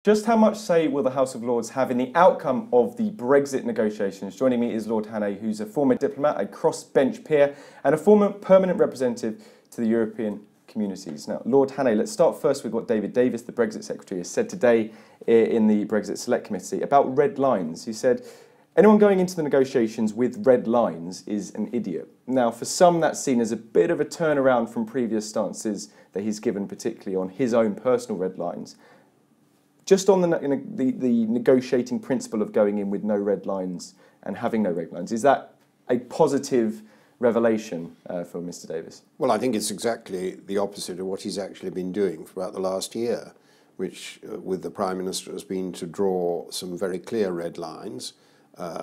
Just how much say will the House of Lords have in the outcome of the Brexit negotiations? Joining me is Lord Hannay, who's a former diplomat, a crossbench peer, and a former permanent representative to the European communities. Now, Lord Hannay, let's start first with what David Davis, the Brexit Secretary, has said today in the Brexit Select Committee about red lines. He said, anyone going into the negotiations with red lines is an idiot. Now, for some, that's seen as a bit of a turnaround from previous stances that he's given, particularly on his own personal red lines. Just on the negotiating principle of going in with no red lines and having no red lines, is that a positive revelation for Mr. Davis? Well, I think it's exactly the opposite of what he's actually been doing for about the last year, which with the Prime Minister has been to draw some very clear red lines,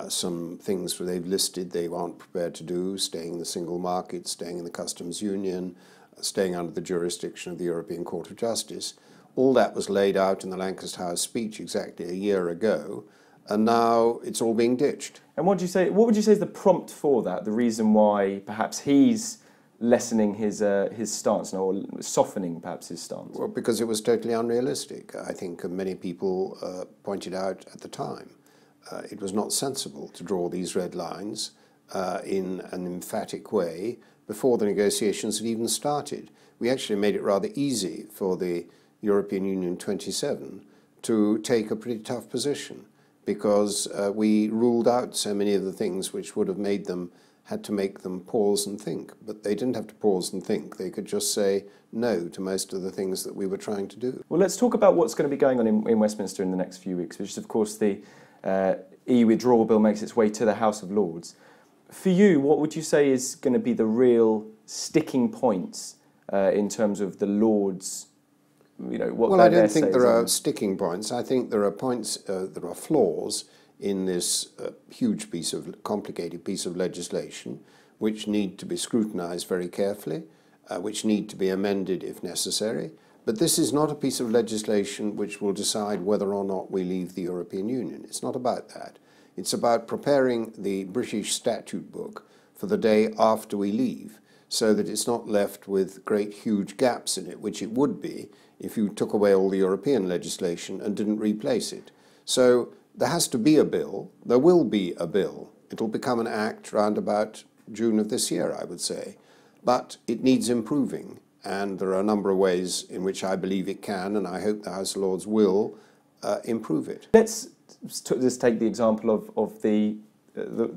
some things they've listed they aren't prepared to do, staying in the single market, staying in the customs union, staying under the jurisdiction of the European Court of Justice. All that was laid out in the Lancaster House speech exactly a year ago, and now it's all being ditched. And what would you say is the prompt for that? The reason why perhaps he's lessening his stance, or softening perhaps his stance? Well, because it was totally unrealistic. I think many people pointed out at the time it was not sensible to draw these red lines in an emphatic way before the negotiations had even started. We actually made it rather easy for the European Union 27 to take a pretty tough position, because we ruled out so many of the things which would have had to make them pause and think. But they didn't have to pause and think. They could just say no to most of the things that we were trying to do. Well, let's talk about what's going to be going on in Westminster in the next few weeks, which is, of course, the EU withdrawal bill makes its way to the House of Lords. For you, what would you say is going to be the real sticking points in terms of the Lords? Well, I don't think there are sticking points. I think there are points, there are flaws in this complicated piece of legislation, which need to be scrutinised very carefully, which need to be amended if necessary. But this is not a piece of legislation which will decide whether or not we leave the European Union. It's not about that. It's about preparing the British statute book for the day after we leave, so that it's not left with great huge gaps in it, which it would be if you took away all the European legislation and didn't replace it. So there has to be a bill. There will be a bill. It'll become an act round about June of this year, I would say. But it needs improving, and there are a number of ways in which I believe it can, and I hope the House of Lords will improve it. Let's just take the example of the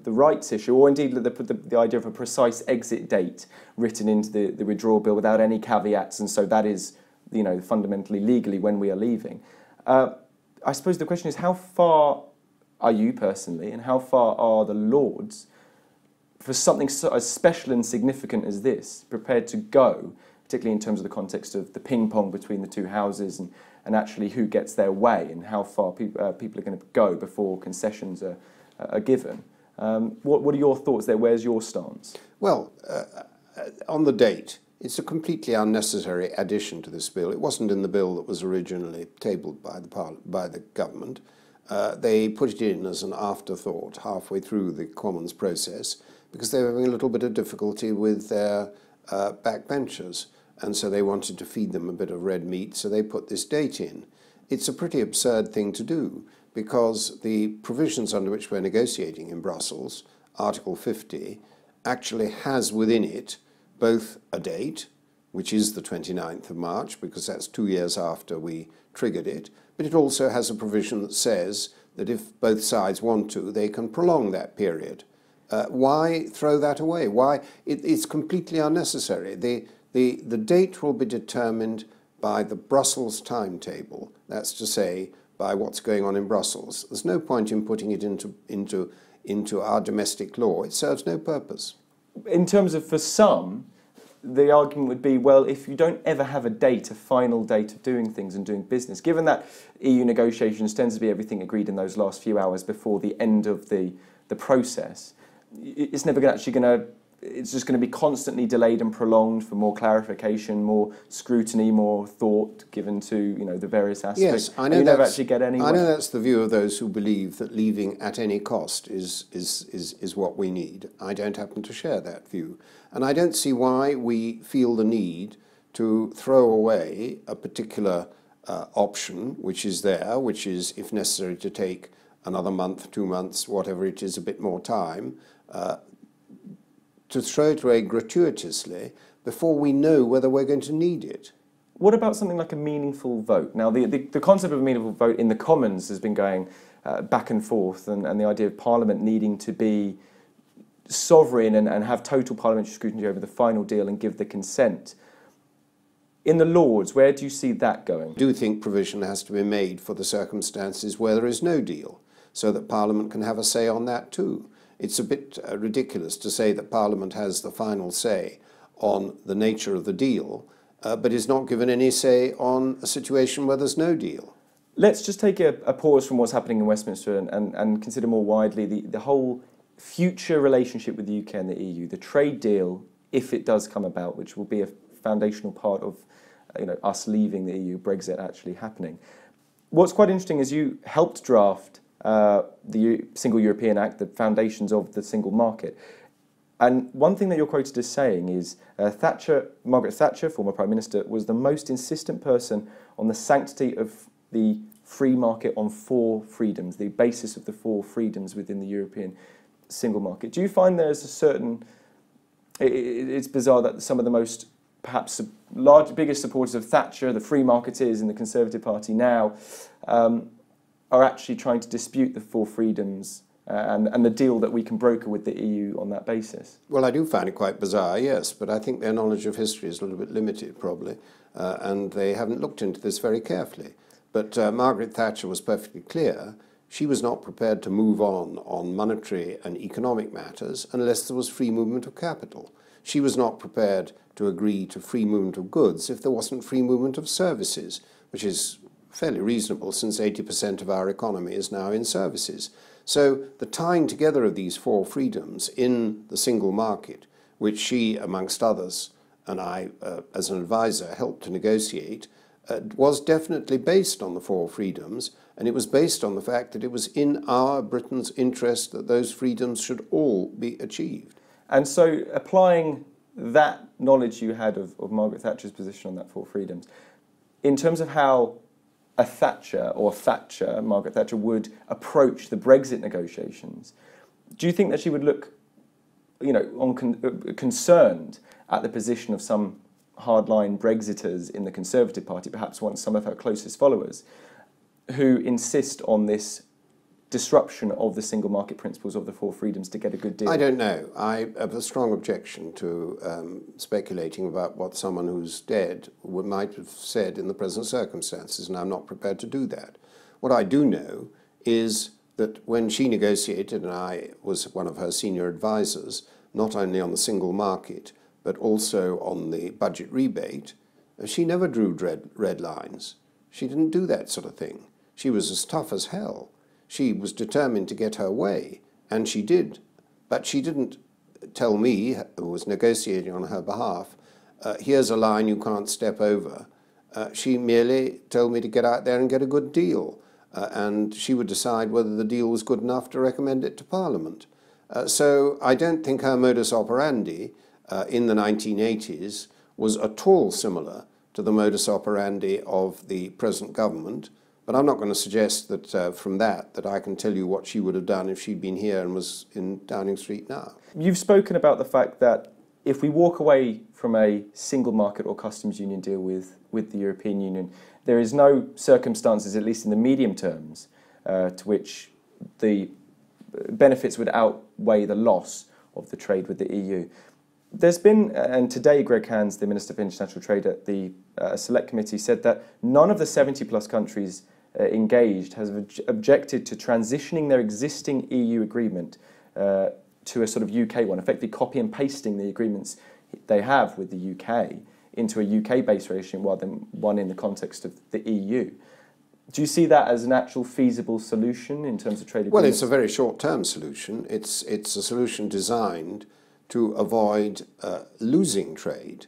rights issue, or indeed the idea of a precise exit date written into the withdrawal bill without any caveats, and so that is, fundamentally legally when we are leaving. I suppose the question is, how far are you personally, and how far are the Lords, for something so as special and significant as this, prepared to go, particularly in terms of the context of the ping-pong between the two houses and actually who gets their way, and how far people are going to go before concessions are given. What are your thoughts there? Where's your stance? Well, on the date, it's a completely unnecessary addition to this bill. It wasn't in the bill that was originally tabled by the government. They put it in as an afterthought halfway through the Commons process, because they were having a little bit of difficulty with their backbenchers, and so they wanted to feed them a bit of red meat, so they put this date in. It's a pretty absurd thing to do, because the provisions under which we're negotiating in Brussels, Article 50, actually has within it both a date, which is the 29th of March, because that's 2 years after we triggered it, but it also has a provision that says that if both sides want to, they can prolong that period. Why throw that away? Why? It's completely unnecessary. The date will be determined by the Brussels timetable. That's to say, by what's going on in Brussels. There's no point in putting it into our domestic law. It serves no purpose. In terms of, for some, the argument would be, well, if you don't ever have a final date of doing things and doing business, given that EU negotiations tends to be everything agreed in those last few hours before the end of the process, it's never actually going to, it's just going to be constantly delayed and prolonged for more clarification, more scrutiny, more thought given to the various aspects. Yes, I know. You never actually get anywhere. I know that's the view of those who believe that leaving at any cost is what we need. I don't happen to share that view, and I don't see why we feel the need to throw away a particular option, which is there, which is, if necessary, to take another month, 2 months, whatever it is, a bit more time, to throw it away gratuitously before we know whether we're going to need it. What about something like a meaningful vote? Now, the concept of a meaningful vote in the Commons has been going back and forth, and the idea of Parliament needing to be sovereign and have total parliamentary scrutiny over the final deal and give the consent. In the Lords, where do you see that going? I do think provision has to be made for the circumstances where there is no deal, so that Parliament can have a say on that too. It's a bit ridiculous to say that Parliament has the final say on the nature of the deal, but is not given any say on a situation where there's no deal. Let's just take a pause from what's happening in Westminster and consider more widely the whole future relationship with the UK and the EU, the trade deal, if it does come about, which will be a foundational part of us leaving the EU, Brexit actually happening. What's quite interesting is you helped draft the Single European Act, the foundations of the single market. And one thing that you're quoted as saying is Margaret Thatcher, former Prime Minister, was the most insistent person on the sanctity of the free market on 4 freedoms, the basis of the 4 freedoms within the European single market. Do you find there's a certain... It's bizarre that some of the most, perhaps, biggest supporters of Thatcher, the free marketeers in the Conservative Party now, are actually trying to dispute the 4 freedoms and the deal that we can broker with the EU on that basis? Well, I do find it quite bizarre, yes, but I think their knowledge of history is a little bit limited, probably, and they haven't looked into this very carefully. But Margaret Thatcher was perfectly clear. She was not prepared to move on monetary and economic matters unless there was free movement of capital. She was not prepared to agree to free movement of goods if there wasn't free movement of services, which is fairly reasonable since 80% of our economy is now in services. So the tying together of these 4 freedoms in the single market, which she, amongst others, and I, as an advisor, helped to negotiate, was definitely based on the 4 freedoms, and it was based on the fact that it was in our Britain's interest that those freedoms should all be achieved. And so applying that knowledge you had of Margaret Thatcher's position on that 4 freedoms, in terms of how Margaret Thatcher would approach the Brexit negotiations, do you think that she would look, concerned at the position of some hardline Brexiters in the Conservative Party, perhaps some of her closest followers, who insist on this disruption of the single market principles of the 4 freedoms to get a good deal? I don't know. I have a strong objection to speculating about what someone who's dead might have said in the present circumstances, and I'm not prepared to do that. What I do know is that when she negotiated, and I was one of her senior advisors, not only on the single market, but also on the budget rebate, she never drew red lines. She didn't do that sort of thing. She was as tough as hell. She was determined to get her way, and she did. But she didn't tell me, who was negotiating on her behalf, here's a line you can't step over. She merely told me to get out there and get a good deal, and she would decide whether the deal was good enough to recommend it to Parliament. So I don't think her modus operandi in the 1980s was at all similar to the modus operandi of the present government. But I'm not going to suggest that from that I can tell you what she would have done if she'd been here and was in Downing Street now. You've spoken about the fact that if we walk away from a single market or customs union deal with the European Union, there is no circumstances, at least in the medium terms, to which the benefits would outweigh the loss of the trade with the EU. There's been, and today Greg Hands, the Minister for International Trade at the Select Committee, said that none of the 70-plus countries engaged has objected to transitioning their existing EU agreement to a sort of UK one, effectively copy and pasting the agreements they have with the UK into a UK-based regime rather than one in the context of the EU. Do you see that as an actual feasible solution in terms of trade agreements? Well, it's a very short-term solution. It's a solution designed to avoid losing trade.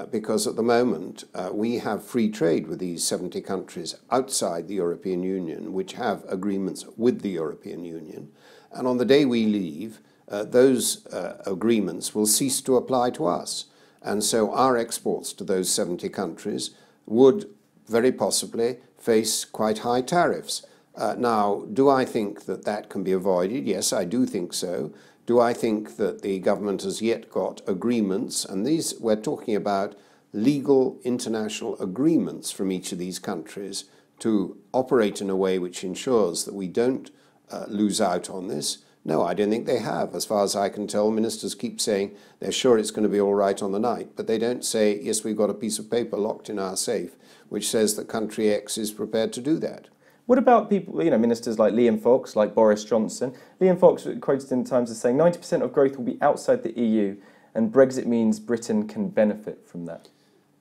Because at the moment we have free trade with these 70 countries outside the European Union, which have agreements with the European Union. And on the day we leave, those agreements will cease to apply to us. And so our exports to those 70 countries would very possibly face quite high tariffs. Now, do I think that that can be avoided? Yes, I do think so. Do I think that the government has yet got agreements, and these, we're talking about legal international agreements from each of these countries to operate in a way which ensures that we don't lose out on this? No, I don't think they have. As far as I can tell, ministers keep saying they're sure it's going to be all right on the night, but they don't say, yes, we've got a piece of paper locked in our safe which says that country X is prepared to do that. What about people, ministers like Liam Fox, like Boris Johnson? Liam Fox quoted in the Times as saying 90% of growth will be outside the EU, and Brexit means Britain can benefit from that.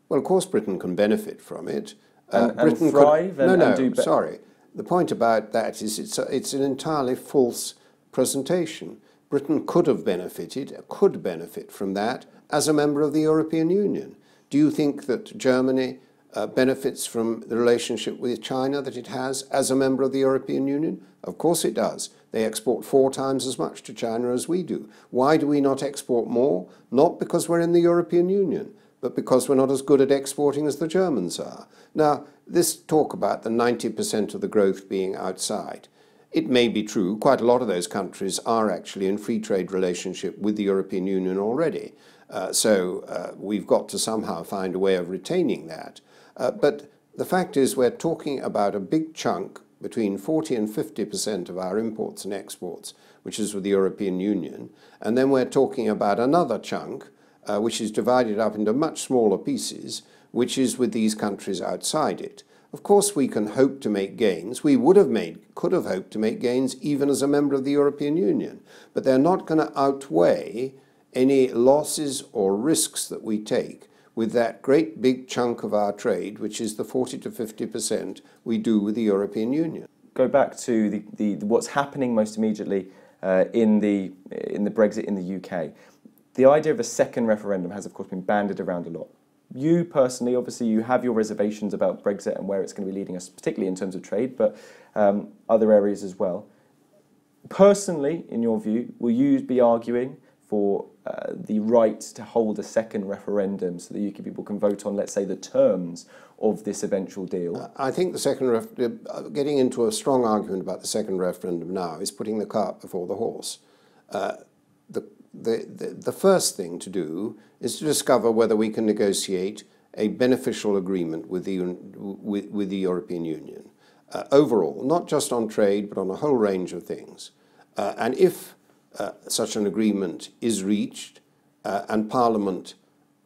Well, of course Britain can benefit from it. And Britain thrive could, and do better. Sorry. The point about that is it's an entirely false presentation. Britain could benefit from that as a member of the European Union. Do you think that Germany benefits from the relationship with China that it has as a member of the European Union? Of course it does. They export 4 times as much to China as we do. Why do we not export more? Not because we're in the European Union, but because we're not as good at exporting as the Germans are. Now, this talk about the 90% of the growth being outside, it may be true. Quite a lot of those countries are actually in free trade relationship with the European Union already. So we've got to somehow find a way of retaining that. But the fact is we're talking about a big chunk, between 40 and 50% of our imports and exports, which is with the European Union. And then we're talking about another chunk, which is divided up into much smaller pieces, which is with these countries outside it. Of course, we can hope to make gains. We could have hoped to make gains even as a member of the European Union, but they're not going to outweigh any losses or risks that we take with that great big chunk of our trade, which is the 40 to 50% we do with the European Union. Go back to the what's happening most immediately in the Brexit in the UK. The idea of a second referendum has, of course, been bandied around a lot. You personally, obviously, you have your reservations about Brexit and where it's going to be leading us, particularly in terms of trade, but other areas as well. Personally, in your view, will you be arguing for the right to hold a second referendum so that UK people can vote on, let's say, the terms of this eventual deal? I think getting into a strong argument about the second referendum now is putting the cart before the horse. The first thing to do is to discover whether we can negotiate a beneficial agreement with the European Union overall, not just on trade, but on a whole range of things. And if such an agreement is reached, and Parliament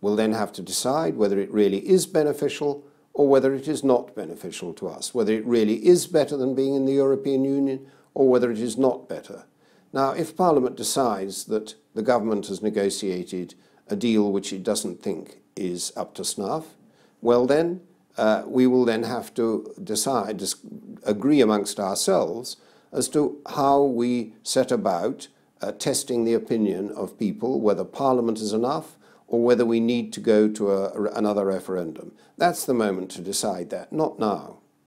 will then have to decide whether it really is beneficial or whether it is not beneficial to us, whether it really is better than being in the European Union or whether it is not better. Now, if Parliament decides that the government has negotiated a deal which it doesn't think is up to snuff, well then, we will then have to agree amongst ourselves as to how we set about testing the opinion of people, whether Parliament is enough or whether we need to go to another referendum. That's the moment to decide that, not now.